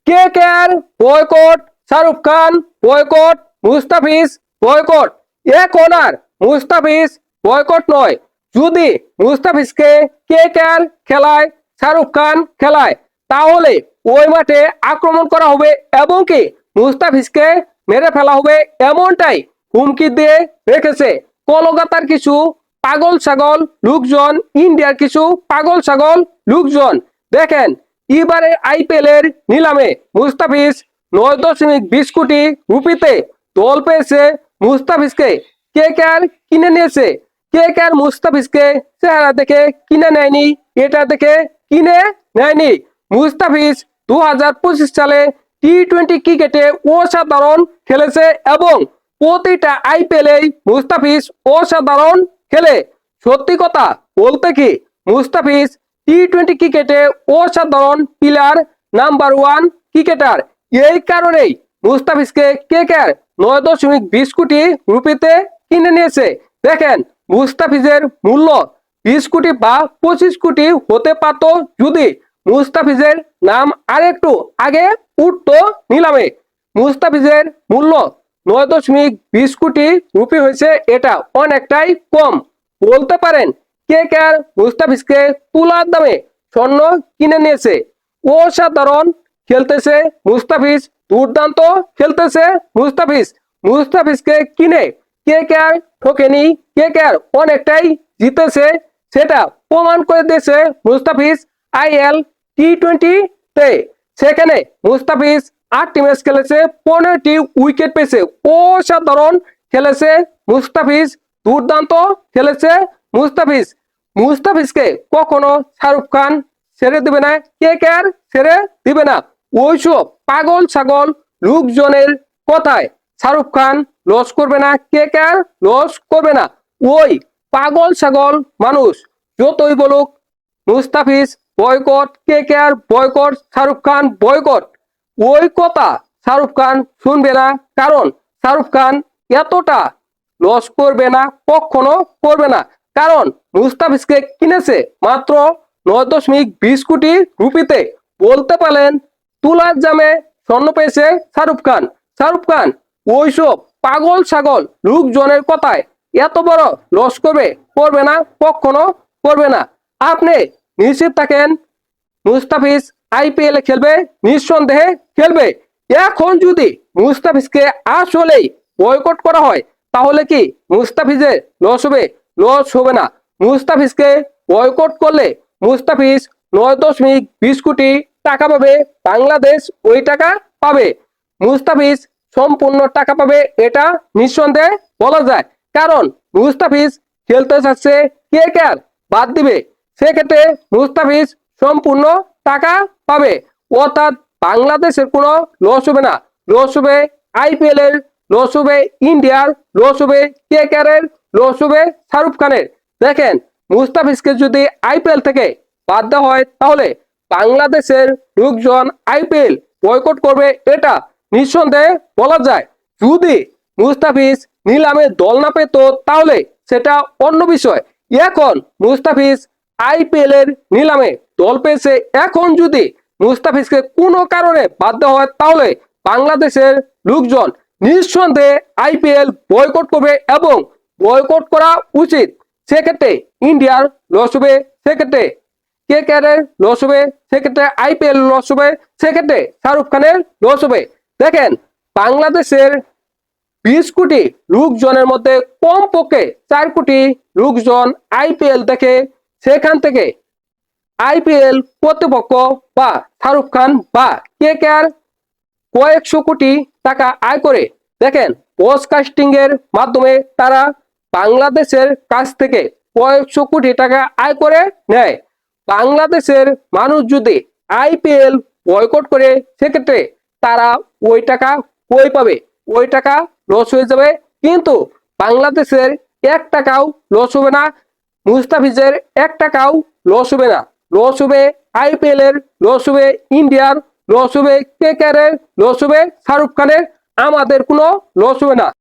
KKR boycott, Shahrukh Khan boycott, Mustafiz boycott. এখন আর Mustafiz boycott নয়। যদি মুস্তাফিজকে কেকেআর খেলায়, শাহরুখ খান খেলায়, তাহলে ওই মাঠে আক্রমণ করা হবে এবং কি মুস্তাফিজকে মেরে ফেলা হবে, এমনটাই হুমকি দিয়ে রেখেছে কলকাতার কিছু পাগল ছাগল লোকজন, ইন্ডিয়ার কিছু পাগল ছাগল লোকজন। দেখেন, এবারে আইপিএল এর নিলামে মুস্তাফিজ 9.20 কোটি রুপিতে দল পেয়েছে। মুস্তাফিজকে কেকেআর কিনে নিয়েছে। কেকেআর মুস্তাফিজকে চেহারা দেখে কিনে নেয়নি, এটা দেখে কিনে নেয়নি। মুস্তাফিজ 2025 সালে টি-20 ক্রিকেটে অসাধারণ খেলেছে এবং প্রতিটা আইপিএল মুস্তাফিজ অসাধারণ খেলে। সত্যি কথা বলতে কি, মুস্তাফিজ টি-20 ক্রিকেটে অসাধারণ প্লেয়ার, নাম্বার 1 ক্রিকেটার। এই কারণেই মুস্তাফিজকে কেকেআর 9.20 কোটি রুপিতে কিনে নিয়েছে। দেখেন, মুস্তাফিজের মূল্য 20 কোটি বা 25 কোটি হতে পারত যদি মুস্তাফিজের নাম আরেকটু আগে উঠতো নিলামে। মুস্তাফিজের মূল্য 9.20 কোটি রুপি হয়েছে, এটা অনেকটাই কম। বলতে পারেন কেকেআর মুস্তাফিজকে তুলার দামে স্বর্ণ কিনে নিয়েছে। অসাধারণ খেলতেছে মুস্তাফিজ, দুর্দান্ত খেলতেছে মুস্তাফিজ। মুস্তাফিজকে কিনে কেকেআর ঠকেনি, কেকেআর অনেকটাই জিতেছে, সেটা প্রমাণ করে দিয়েছে মুস্তাফিজ আইএল টি-20 তে। সেখানে মুস্তাফিজ 8টি ম্যাচ খেলেছে, 15টি উইকেট পেয়েছে। অসাধারণ খেলেছে মুস্তাফিজ, দুর্দান্ত খেলেছে মুস্তাফিজ। মুস্তাফিজকে কখনো শাহরুখ খান ছেড়ে দিবে না, কেকেআর ছেড়ে দিবে না। ওইসব পাগল ছাগল লোকজনের কথায় শাহরুখ খান লস করবে না, কেকেআর লস করবে না। ওই পাগল ছাগল মানুষ যতই বলুক Mustafiz boycott, KKR boycott, Shahrukh Khan boycott, ওই কথা শাহরুখ খান শুনবে না। কারণ শাহরুখ খান এতটা লস করবে না, কখনো করবে না। কারণ মুস্তাফিজকে কিনেছে মাত্র 9.20 কোটি রুপিতে। বলতে পারেন তুলার জামে স্বর্ণ পেয়েছে শাহরুখ খান। শাহরুখ খান ওইসব পাগল ছাগল লোকজনের কথায় এত বড় লস করবে না, কখনো করবে না। আপনি নিশ্চিত থাকেন মুস্তাফিজ আইপিএল খেলবে, নিঃসন্দেহে খেলবে। এখন যদি মুস্তাফিজকে আসলেই বয়কট করা হয়, তাহলে কি মুস্তাফিজের লস হবে? লস হবে না। মুস্তাফিজকে বয়কট করলে মুস্তাফিজ 9.20 কোটি টাকা পাবে, বাংলাদেশ ওই টাকা পাবে। মুস্তাফিজ সম্পূর্ণ টাকা পাবে, এটা নিঃসন্দেহে বলা যায়। কারণ মুস্তাফিজ খেলতে চাচ্ছে, কেকেআর বাদ দিবে, সেক্ষেত্রে মুস্তাফিজ সম্পূর্ণ টাকা পাবে। অর্থাৎ বাংলাদেশের কোনো লস হবে না। লস হবে আইপিএল এর, লস হবে ইন্ডিয়ার, লস হবে কেকেআর এর, লস হবে শাহরুখ খানের। দেখেন, মুস্তাফিজকে যদি আইপিএল থেকে বাদ দেওয়া হয়, তাহলে বাংলাদেশের লোকজন আইপিএল বয়কট করবে, এটা নিঃসন্দেহে বলা যায়। যদি মুস্তাফিজ নিলামে দল না পেত, তাহলে সেটা অন্য বিষয়। এখন মুস্তাফিজ আইপিএল এর নিলামে দল পেয়েছে। এখন যদি মুস্তাফিজকে কোনো কারণে বাদ দেওয়া হয়, তাহলে বাংলাদেশের লোকজন নিঃসন্দেহে আইপিএল বয়কট করবে এবং বয়কট করা উচিত। সেক্ষেত্রে ইন্ডিয়ার লস হবে, সেক্ষেত্রে কেকেআর এর লস হবে, সেক্ষেত্রে আইপিএল লস হবে, সেক্ষেত্রে শাহরুখ খানের লস হবে। দেখেন, বাংলাদেশের 20 কোটি লোকজনের মধ্যে কমপক্ষে 4 কোটি লোকজন আইপিএল দেখে। সেখান থেকে আইপিএল কর্তৃপক্ষ বা শাহরুখ খান বা কেকেআর কয়েকশো কোটি টাকা আয় করে। দেখেন, ব্রডকাস্টিং এর মাধ্যমে তারা বাংলাদেশের কাছ থেকে কয়েকশো কোটি টাকা আয় করে নেয়। বাংলাদেশের মানুষ যদি আইপিএল বয়কট করে, সেক্ষেত্রে তারা ওই টাকা কই পাবে? ওই টাকা লস হয়ে যাবে। কিন্তু বাংলাদেশের 1 টাকাও লস হবে না, মুস্তাফিজের 1 টাকাও লস হবে না। লস হবে আইপিএল এর, লস হবে ইন্ডিয়ার, লস হবে কেকেআর এর, লস হবে শাহরুখ খানের। আমাদের কোনো লস হবে না।